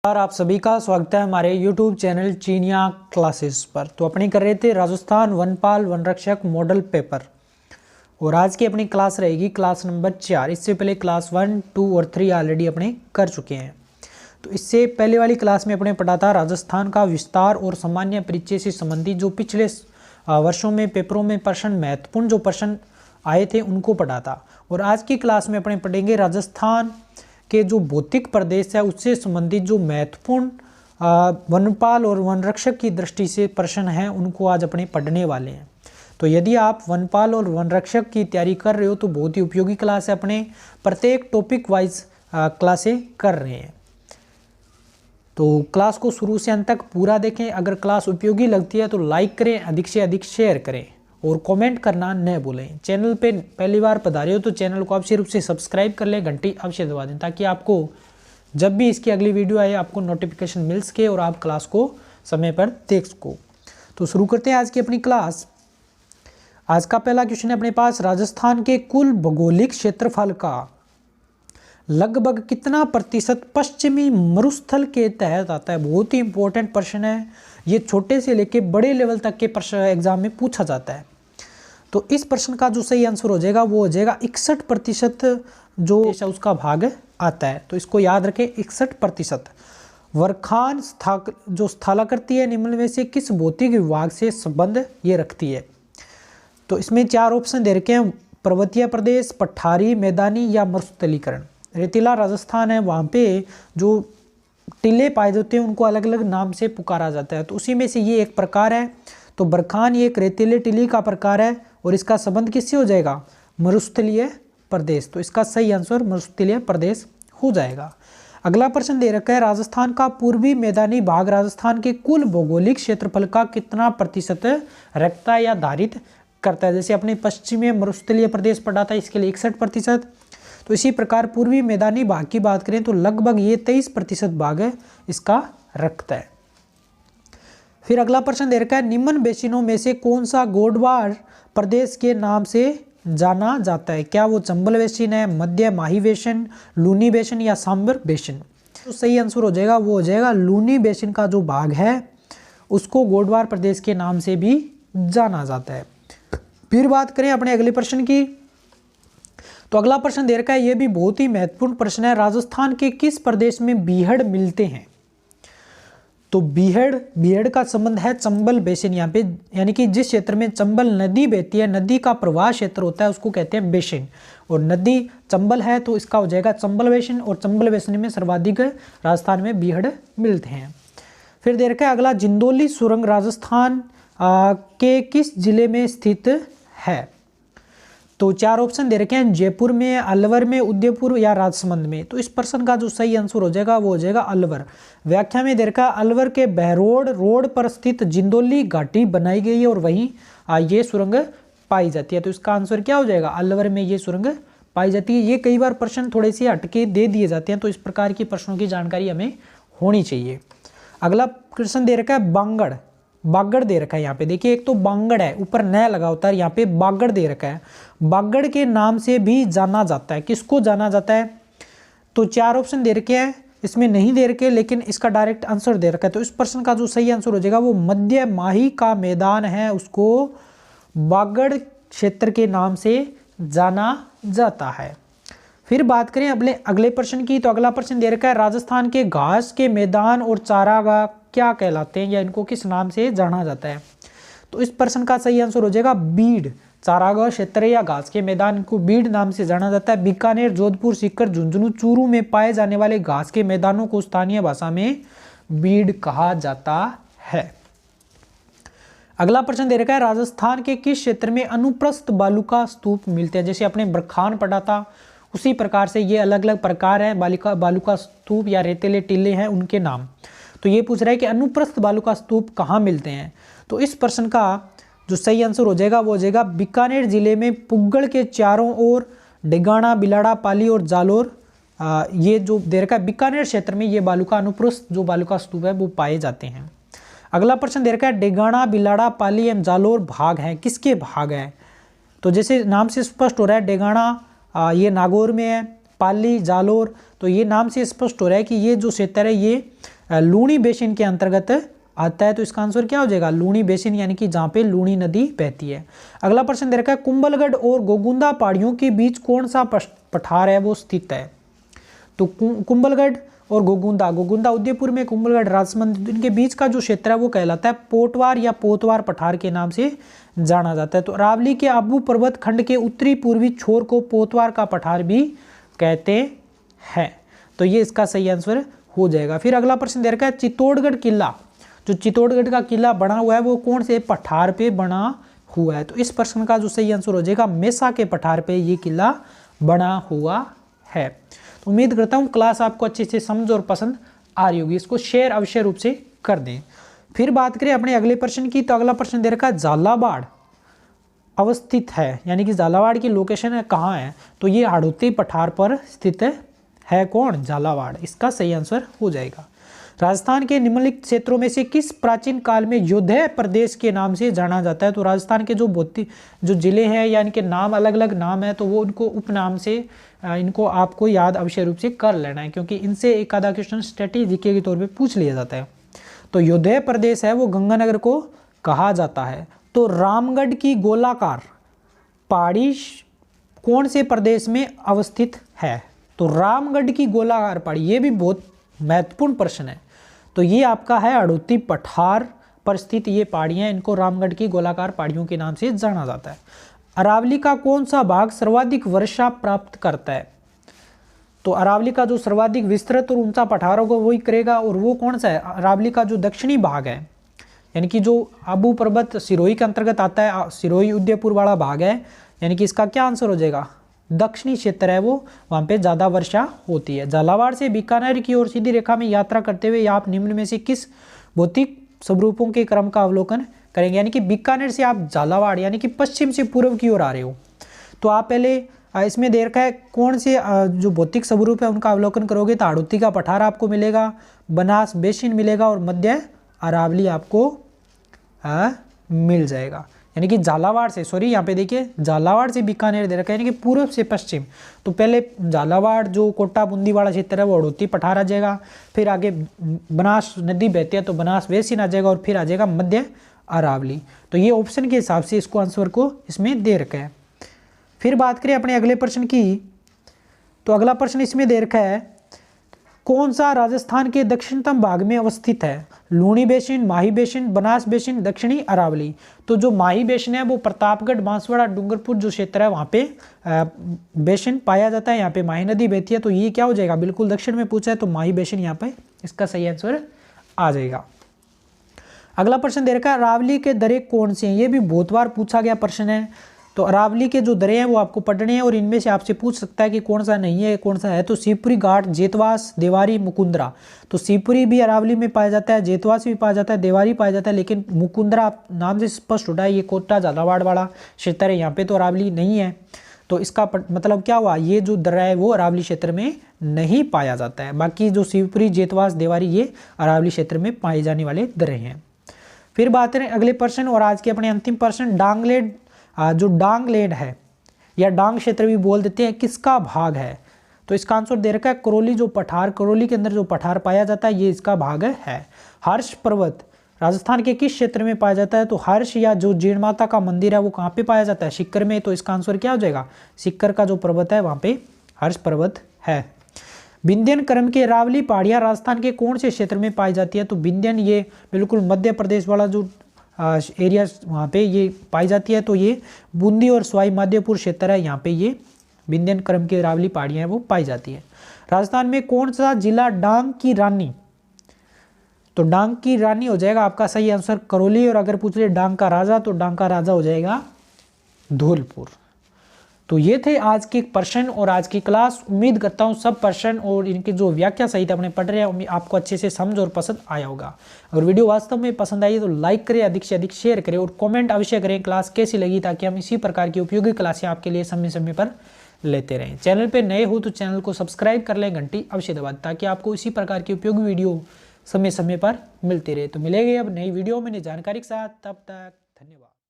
और आप सभी का स्वागत है हमारे YouTube चैनल चीनिया क्लासेस पर। तो अपनी कर रहे थे राजस्थान वनपाल वनरक्षक मॉडल पेपर और आज की अपनी क्लास रहेगी क्लास नंबर 4। इससे पहले क्लास 1, 2 और 3 ऑलरेडी अपने कर चुके हैं। तो इससे पहले वाली क्लास में अपने पढ़ा था राजस्थान का विस्तार और सामान्य परिचय से संबंधित जो पिछले वर्षों में पेपरों में प्रश्न महत्वपूर्ण जो प्रश्न आए थे उनको पढ़ा था। और आज की क्लास में अपने पढ़ेंगे राजस्थान के जो भौतिक प्रदेश है उससे संबंधित जो महत्वपूर्ण वनपाल और वनरक्षक की दृष्टि से प्रश्न हैं उनको आज अपने पढ़ने वाले हैं। तो यदि आप वनपाल और वनरक्षक की तैयारी कर रहे हो तो बहुत ही उपयोगी क्लास है। अपने प्रत्येक टॉपिक वाइज क्लासें कर रहे हैं। तो क्लास को शुरू से अंत तक पूरा देखें। अगर क्लास उपयोगी लगती है तो लाइक करें, अधिक से अधिक शेयर करें और कमेंट करना न भूलें। चैनल पे पहली बार पधारे हो तो चैनल को अवश्य रूप से सब्सक्राइब कर लें, घंटी अवश्य दबा दें ताकि आपको जब भी इसकी अगली वीडियो आए आपको नोटिफिकेशन मिल सके और आप क्लास को समय पर देख सको। तो शुरू करते हैं आज की अपनी क्लास। आज का पहला क्वेश्चन है अपने पास, राजस्थान के कुल भौगोलिक क्षेत्रफल का लगभग कितना प्रतिशत पश्चिमी मरुस्थल के तहत आता है। बहुत ही इंपॉर्टेंट प्रश्न है। ये छोटे से लेके बड़े लेवल तक के प्रश्न एग्जाम में पूछा जाता है। तो इस प्रश्न का जो सही आंसर हो जाएगा वो हो जाएगा 61% जो उसका भाग आता है। तो इसको याद रखें, 61%। वर्खान जो स्थलाकृति है निम्न में से किस भौतिक विभाग से संबंध ये रखती है। तो इसमें 4 ऑप्शन दे रखे हैं, पर्वतीय प्रदेश, पठारी, मैदानी या मरुस्थलीकरण। रेतीला राजस्थान है, वहाँ पे जो टीले पाए जाते हैं उनको अलग अलग नाम से पुकारा जाता है। तो उसी में से ये एक प्रकार है। तो बरखान ये एक रेतीले टीले का प्रकार है और इसका संबंध किससे हो जाएगा, मरुस्थलीय प्रदेश। तो इसका सही आंसर मरुस्थलीय प्रदेश हो जाएगा। अगला प्रश्न दे रखा है, राजस्थान का पूर्वी मैदानी भाग राजस्थान के कुल भौगोलिक क्षेत्रफल का कितना प्रतिशत रखता है या धारित करता है। जैसे अपने पश्चिमी मरुस्थलीय प्रदेश पढ़ा था, इसके लिए 61%। तो इसी प्रकार पूर्वी मैदानी भाग की बात करें तो लगभग ये 23% भाग है इसका रखता है। फिर अगला प्रश्न दे रखा है, निम्न बेसिनों में से कौन सा गोडवार प्रदेश के नाम से जाना जाता है। क्या वो चंबल बेसिन है, मध्य माही बेसिन, लूनी बेसिन या सांबर बेसिन। तो सही आंसर हो जाएगा वो हो जाएगा लूनी बेसिन का जो भाग है उसको गोडवार प्रदेश के नाम से भी जाना जाता है। फिर बात करें अपने अगले प्रश्न की। तो अगला प्रश्न दे रखा है, यह भी बहुत ही महत्वपूर्ण प्रश्न है, राजस्थान के किस प्रदेश में बीहड़ मिलते हैं। तो बीहड़ का संबंध है चंबल बेसिन यहाँ पे, यानी कि जिस क्षेत्र में चंबल नदी बहती है, नदी का प्रवाह क्षेत्र होता है उसको कहते हैं बेसिन। और नदी चंबल है तो इसका हो जाएगा चंबल बेसिन। और चंबल बेसिन में सर्वाधिक राजस्थान में बीहड़ मिलते हैं। फिर दे रखा है अगला, जिंदोली सुरंग राजस्थान के किस जिले में स्थित है। तो 4 ऑप्शन दे रखे हैं, जयपुर में, अलवर में, उदयपुर या राजसमंद में। तो इस प्रश्न का जो सही आंसर हो जाएगा वो हो जाएगा अलवर। व्याख्या में दे रखा है, अलवर के बहरोड रोड पर स्थित जिंदोली घाटी बनाई गई है और वहीं ये सुरंग पाई जाती है। तो इसका आंसर क्या हो जाएगा, अलवर में ये सुरंग पाई जाती है। ये कई बार प्रश्न थोड़े से हटके दे दिए जाते हैं, तो इस प्रकार की प्रश्नों की जानकारी हमें होनी चाहिए। अगला प्रश्न दे रखा है, बागड़ दे रखा है। यहाँ पे देखिए, एक तो बांगड़ है, ऊपर न लगा होता है, यहाँ पे बागड़ दे रखा है। बागड़ के नाम से भी जाना जाता है। किसको जाना जाता है। तो 4 ऑप्शन दे रखे हैं, इसमें नहीं दे रखे लेकिन इसका डायरेक्ट आंसर दे रखा है। तो इस प्रश्न का जो सही आंसर हो जाएगा वो मध्य माही का मैदान है, उसको बागड़ क्षेत्र के नाम से जाना जाता है। फिर बात करें अगले प्रश्न की। तो अगला प्रश्न दे रखा है, राजस्थान के घास के मैदान और चारागाह क्या कहलाते हैं या इनको किस नाम से जाना जाता है। तो इस प्रश्न का सही आंसर हो जाएगा बीड। चारागाह क्षेत्र या घास के मैदान, इनको बीड नाम से जाना जाता है। बीकानेर, जोधपुर, सीकर, झुंझुनू, चूरू में पाए जाने वाले घास के मैदानों को स्थानीय भाषा में बीड कहा जाता है। अगला प्रश्न दे रखा है, राजस्थान के किस क्षेत्र में अनुप्रस्थ बालुका स्तूप मिलते हैं। जैसे अपने बरखान पढ़ा था उसी प्रकार से ये अलग अलग प्रकार है बालुका स्तूप या रेतीले टीले हैं उनके नाम। तो ये पूछ रहा है कि अनुप्रस्थ बालुका स्तूप कहाँ मिलते हैं। तो इस प्रश्न का जो सही आंसर हो जाएगा वो हो जाएगा बीकानेर जिले में पुग्गड़ के चारों ओर डेगाना, बिलाड़ा, पाली और जालोर। ये जो दे रखा है बीकानेर क्षेत्र में ये अनुप्रस्थ जो बालुका स्तूप है वो पाए जाते हैं। अगला प्रश्न दे रखा है, डेगाना, बिलाड़ा, पाली एवं जालोर भाग हैं, किसके भाग हैं। तो जैसे नाम से स्पष्ट हो रहा है, डेगाना ये नागौर में है, पाली, जालोर, तो ये नाम से स्पष्ट हो रहा है कि ये जो क्षेत्र है ये लूणी बेसिन के अंतर्गत आता है। तो इसका आंसर क्या हो जाएगा, लूणी बेसिन, यानी कि जहाँ पे लूणी नदी बहती है। अगला प्रश्न दे रखा है, कुंभलगढ़ और गोगुंदा पहाड़ियों के बीच कौन सा पठार है वो स्थित है। तो कुंभलगढ़ और गोगुंदा, गोगुंदा उदयपुर में, कुंभलगढ़ राजसमंद, इनके बीच का जो क्षेत्र है वो कहलाता है पोटवार या पोतवार पठार के नाम से जाना जाता है। तो अरावली के आबू पर्वत खंड के उत्तरी पूर्वी छोर को पोतवार का पठार भी कहते हैं। तो ये इसका सही आंसर हो जाएगा। फिर अगला प्रश्न दे रखा है, चित्तौड़गढ़ किला, जो चित्तौड़गढ़ का किला बना हुआ है वो कौन से पठार पे बना हुआ है। तो इस प्रश्न का जो सही आंसर हो जाएगा, मेसा के पठार पे ये किला बना हुआ है। तो उम्मीद करता हूँ क्लास आपको अच्छे से समझ और पसंद आ रही होगी। इसको शेयर अवश्य रूप से कर दें। फिर बात करें अपने अगले प्रश्न की, तो अगला प्रश्न दे रखा है, झालावाड़ अवस्थित है, यानी कि झालावाड़ की लोकेशन है कहाँ है। तो ये हाड़ौती पठार पर स्थित है कौन, झालावाड़। इसका सही आंसर हो जाएगा। राजस्थान के निम्नलिखित क्षेत्रों में से किस प्राचीन काल में योधेय प्रदेश के नाम से जाना जाता है। तो राजस्थान के जो जिले हैं या इनके नाम अलग अलग नाम है, तो वो उनको उपनाम से इनको आपको याद अवश्य रूप से कर लेना है, क्योंकि इनसे एक आधा क्वेश्चन स्ट्रेटेजी के तौर पे पूछ लिया जाता है। तो योधेय प्रदेश है वो गंगानगर को कहा जाता है। तो रामगढ़ की गोलाकार पहाड़ी कौन से प्रदेश में अवस्थित है। तो रामगढ़ की गोलाकार पहाड़ी, ये भी बहुत महत्वपूर्ण प्रश्न है। तो ये आपका है हाड़ौती पठार पर स्थित ये पहाड़ियाँ, इनको रामगढ़ की गोलाकार पहाड़ियों के नाम से जाना जाता है। अरावली का कौन सा भाग सर्वाधिक वर्षा प्राप्त करता है। तो अरावली का जो सर्वाधिक विस्तृत और ऊंचा पठार होगा वही करेगा, और वो कौन सा है, अरावली का जो दक्षिणी भाग है, यानी कि जो आबू पर्वत सिरोही के अंतर्गत आता है, सिरोही उदयपुर वाला भाग है, यानी कि इसका क्या आंसर हो जाएगा, दक्षिणी क्षेत्र है वो, वहाँ पे ज़्यादा वर्षा होती है। झालावाड़ से बीकानेर की ओर सीधी रेखा में यात्रा करते हुए आप निम्न में से किस भौतिक स्वरूपों के क्रम का अवलोकन करेंगे। यानी कि बीकानेर से आप झालावाड़ यानी कि पश्चिम से पूर्व की ओर आ रहे हो, तो आप पहले इसमें दे रखा है कौन से जो भौतिक स्वरूप है उनका अवलोकन करोगे। तो हाड़ौती का पठार आपको मिलेगा, बनास बेसिन मिलेगा, और मध्य अरावली आपको मिल जाएगा। यानी कि झालावाड़ से, सॉरी यहाँ पे देखिए झालावाड़ से बीकानेर दे रखा है, यानी कि पूर्व से पश्चिम। तो पहले झालावाड़ जो कोटा बूंदी वाला क्षेत्र है वो हाड़ौती पठार आ जाएगा, फिर आगे बनास नदी बहती है तो बनास बेसिन आ जाएगा, और फिर आ जाएगा मध्य अरावली। तो ये ऑप्शन के हिसाब से इसको आंसर को इसमें दे रखा है। फिर बात करें अपने अगले प्रश्न की, तो अगला प्रश्न इसमें दे रखा है, कौन सा राजस्थान के दक्षिणतम भाग में अवस्थित है। लूणी बेसिन, माही बेसिन, बनास बेसिन, दक्षिणी अरावली। तो जो माही बेसिन है वो प्रतापगढ़, बांसवाड़ा, डूंगरपुर जो क्षेत्र है वहाँ पे बेसिन पाया जाता है। यहाँ पे माही नदी बहती है, तो ये क्या हो जाएगा, बिल्कुल दक्षिण में पूछा है तो माही बेसिन यहाँ पे इसका सही आंसर आ जाएगा। अगला प्रश्न दे रखा है, अरावली के दरे कौन से हैं। ये भी बहुत बार पूछा गया प्रश्न है। तो अरावली के जो दरे हैं वो आपको पढ़ने हैं, और इनमें से आपसे पूछ सकता है कि कौन सा नहीं है कौन सा है। तो शिवपुरी घाट, जेतवास, देवारी, मुकुंदरा। तो शिवपुरी भी अरावली में पाया जाता है, जेतवास भी पाया जाता है, देवारी पाया जाता है, लेकिन मुकुंदरा नाम से स्पष्ट होता है ये कोटा झालावाड़ वाला क्षेत्र है, यहाँ पे तो अरावली नहीं है। तो इसका मतलब क्या हुआ, ये जो दर्रा है वो अरावली क्षेत्र में नहीं पाया जाता है। बाकी जो शिवपुरी, जेतवास, देवारी ये अरावली क्षेत्र में पाए जाने वाले दर्रे हैं। फिर बात करें अगले प्रश्न और आज के अपने अंतिम प्रश्न, डांगलेड जो डांगलेड है या डांग क्षेत्र भी बोल देते हैं, किसका भाग है। तो इसका आंसर दे रखा है करौली, जो पठार, करौली के अंदर जो पठार पाया जाता है ये इसका भाग है। हर्ष पर्वत राजस्थान के किस क्षेत्र में पाया जाता है। तो हर्ष या जो जीण माता का मंदिर है वो कहाँ पे पाया जाता है, सिक्कर में। तो इसका आंसर क्या हो जाएगा, सिक्कर का जो पर्वत है वहाँ पे हर्ष पर्वत है। विंध्यन क्रम की अरावली पहाड़ियाँ राजस्थान के कौन से क्षेत्र में पाई जाती है। तो विंध्यन ये बिल्कुल मध्य प्रदेश वाला जो एरिया वहाँ पे ये पाई जाती है। तो ये बूंदी और सवाई माधोपुर क्षेत्र है, यहाँ पे ये विंध्यन क्रम की अरावली पहाड़ियाँ हैं वो पाई जाती है। राजस्थान में कौन सा जिला डांग की रानी। तो डांग की रानी हो जाएगा आपका सही आंसर करौली, और अगर पूछ रहे डांग का राजा तो डांग का राजा हो जाएगा धौलपुर। तो ये थे आज के प्रश्न और आज की क्लास। उम्मीद करता हूँ सब प्रश्न और इनकी जो व्याख्या सहित अपने पढ़ रहे हैं आपको अच्छे से समझ और पसंद आया होगा। अगर वीडियो वास्तव में पसंद आई तो लाइक करें, अधिक से अधिक शेयर करें और कमेंट अवश्य करें क्लास कैसी लगी, ताकि हम इसी प्रकार की उपयोगी क्लासें आपके लिए समय समय पर लेते रहें। चैनल पर नए हो तो चैनल को सब्सक्राइब कर लें, घंटी अवश्य दबा दें, ताकि आपको इसी प्रकार की उपयोगी वीडियो समय समय पर मिलती रहे। तो मिलेंगे अब नई वीडियो में नई जानकारी के साथ, तब तक